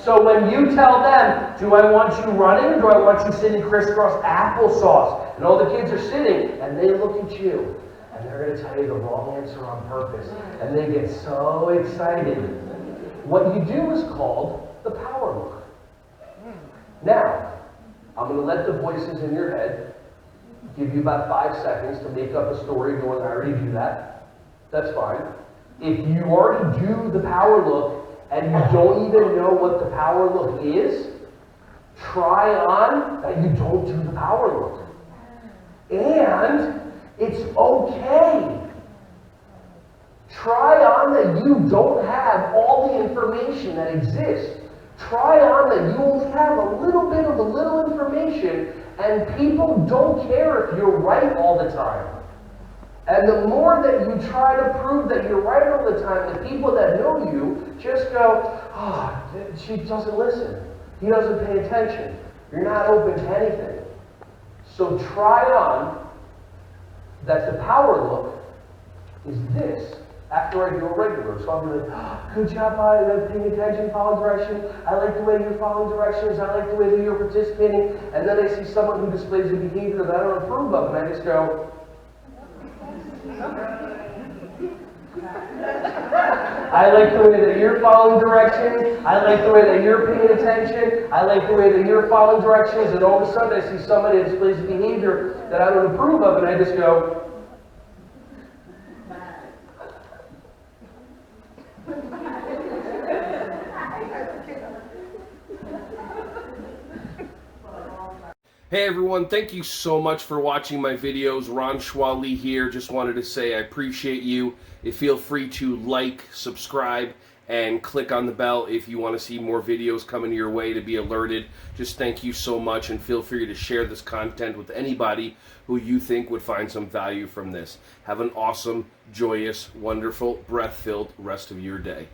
So when you tell them, do I want you running or do I want you sitting crisscross applesauce? And all the kids are sitting and they look at you and they're going to tell you the wrong answer on purpose. And they get so excited. What you do is called the power look. Now, I'm going to let the voices in your head give you about 5 seconds to make up a story going, I already do that. That's fine. If you already do the power look and you don't even know what the power look is, try on that you don't do the power look. And it's okay. Try on that you don't have all the information that exists. Try on that you only have a little bit of a little information, and people don't care if you're right all the time. And the more that you try to prove that you're right all the time, the people that know you just go, oh, she doesn't listen. He doesn't pay attention. You're not open to anything. So try on that the power look is this. After I do a regular, so I'll be like, oh, good job, paying attention, following direction. I like the way you're following directions. I like the way that you're participating. And then I see someone who displays a behavior that I don't approve of, and I just go, I like the way that you're following directions. I like the way that you're paying attention. I like the way that you're following directions. And all of a sudden I see somebody that displays a behavior that I don't approve of, and I just go, Hey everyone, thank you so much for watching my videos. Ron Schwally here. Just wanted to say I appreciate you. Feel free to like, subscribe, and click on the bell if you want to see more videos coming your way to be alerted. Just thank you so much, and feel free to share this content with anybody who you think would find some value from this. Have an awesome, joyous, wonderful, breath-filled rest of your day.